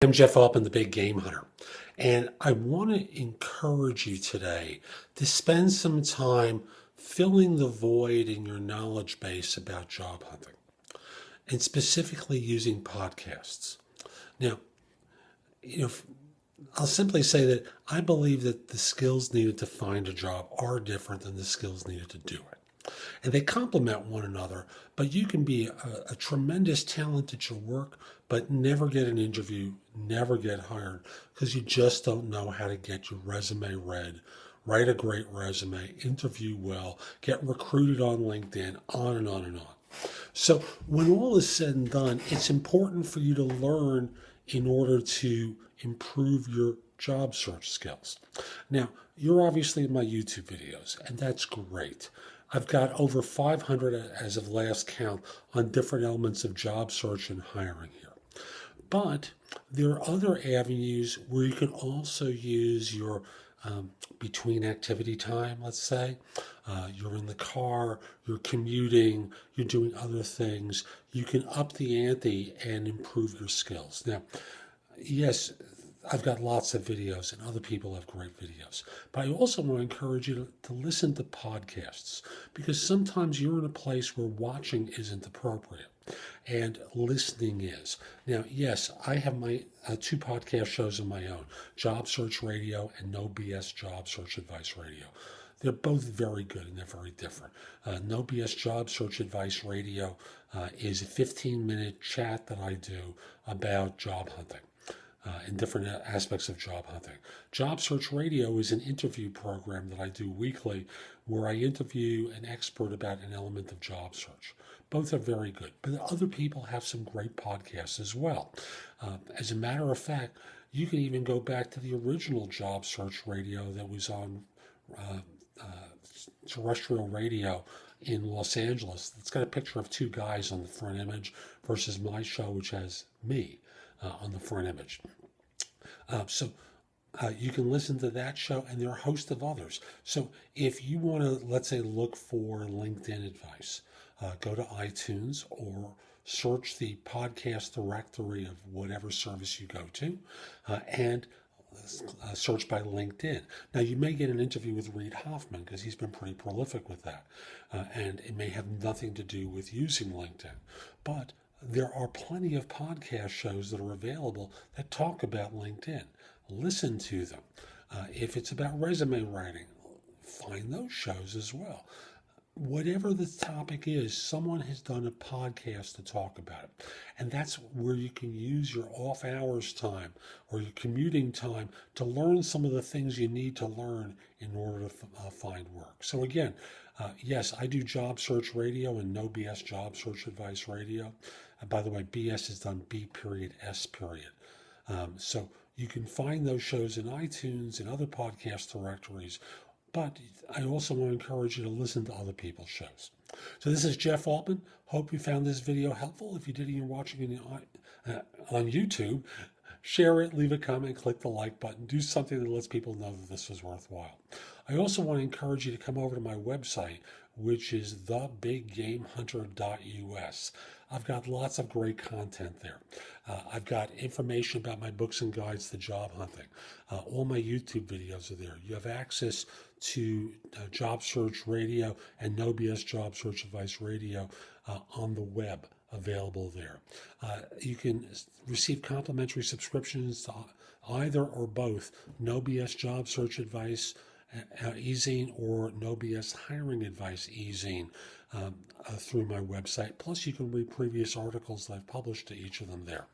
I'm Jeff Altman, the Big Game Hunter, and I want to encourage you today to spend some time filling the void in your knowledge base about job hunting, and specifically using podcasts. Now, you know, I'll simply say that I believe that the skills needed to find a job are different than the skills needed to do it. And they complement one another, but you can be a tremendous talent at your work, but never get an interview, never get hired, because you just don't know how to get your resume read, write a great resume, interview well, get recruited on LinkedIn, on and on and on. So when all is said and done, it's important for you to learn in order to improve your job search skills. Now, you're obviously in my YouTube videos, and that's great. I've got over 500 as of last count on different elements of job search and hiring here. But there are other avenues where you can also use your between activity time, let's say. You're in the car, you're commuting, you're doing other things. You can up the ante and improve your skills. Now, yes, I've got lots of videos and other people have great videos. But I also want to encourage you to listen to podcasts because sometimes you're in a place where watching isn't appropriate and listening is. Now, yes, I have my two podcast shows of my own, Job Search Radio and No BS Job Search Advice Radio. They're both very good and they're very different. No BS Job Search Advice Radio is a 15-minute chat that I do about job hunting. In different aspects of job hunting. Job Search Radio is an interview program that I do weekly where I interview an expert about an element of job search. Both are very good, but other people have some great podcasts as well. As a matter of fact, you can even go back to the original Job Search Radio that was on terrestrial radio in Los Angeles. It's got a picture of two guys on the front image versus my show, which has me on the front image. So you can listen to that show, and there are a host of others. So if you want to, let's say, look for LinkedIn advice, go to iTunes or search the podcast directory of whatever service you go to, and search by LinkedIn. Now, you may get an interview with Reid Hoffman because he's been pretty prolific with that, and it may have nothing to do with using LinkedIn, but there are plenty of podcast shows that are available that talk about LinkedIn. Listen to them. If it's about resume writing, find those shows as well. Whatever the topic is, someone has done a podcast to talk about it. And that's where you can use your off hours time or your commuting time to learn some of the things you need to learn in order to find work. So again, yes, I do Job Search Radio and No BS Job Search Advice Radio. By the way, BS is done B.S. So you can find those shows in iTunes and other podcast directories. But I also want to encourage you to listen to other people's shows. So this is Jeff Altman. Hope you found this video helpful. If you did and you're watching it on YouTube, share it, leave a comment, click the like button. Do something that lets people know that this was worthwhile. I also want to encourage you to come over to my website, which is thebiggamehunter.us. I've got lots of great content there. I've got information about my books and guides to job hunting. All my YouTube videos are there. You have access to Job Search Radio and No BS Job Search Advice Radio on the web, available there. You can receive complimentary subscriptions to either or both No BS Job Search Advice e-zine or No BS Hiring Advice e-zine through my website. Plus, you can read previous articles that I've published to each of them there.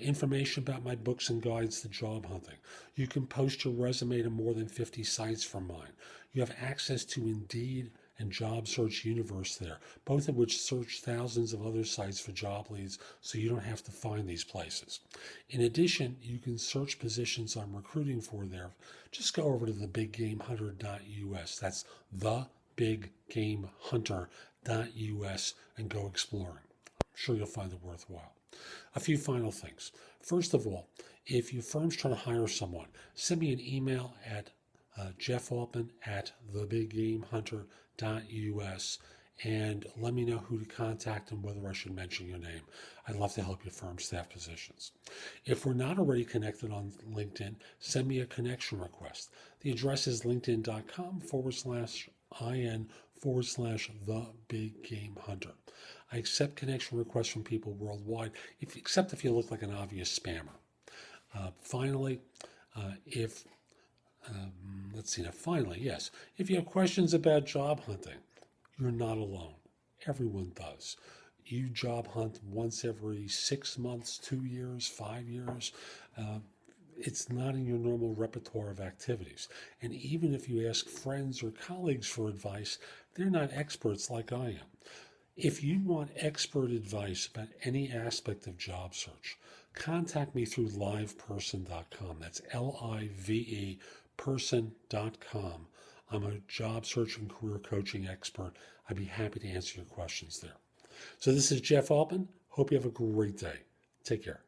Information about my books and guides to job hunting. You can post your resume to more than 50 sites from mine. You have access to Indeed and Job Search Universe there, both of which search thousands of other sites for job leads, so you don't have to find these places. In addition, you can search positions I'm recruiting for there. Just go over to thebiggamehunter.us. That's thebiggamehunter.us and go exploring. I'm sure you'll find it worthwhile. A few final things. First of all, if your firm's trying to hire someone, send me an email at Jeff Altman at thebiggamehunter.us, and let me know who to contact and whether I should mention your name. I'd love to help you firm staff positions. If we're not already connected on LinkedIn, send me a connection request. The address is linkedin.com/IN/the Big Game Hunter. I accept connection requests from people worldwide, except if you look like an obvious spammer. Finally, if yes, if you have questions about job hunting, you're not alone. Everyone does. You job hunt once every 6 months, 2 years, 5 years. It's not in your normal repertoire of activities. And even if you ask friends or colleagues for advice, they're not experts like I am. If you want expert advice about any aspect of job search, contact me through liveperson.com. That's LIVE person.com. I'm a job search and career coaching expert. I'd be happy to answer your questions there. So this is Jeff Altman. Hope you have a great day. Take care.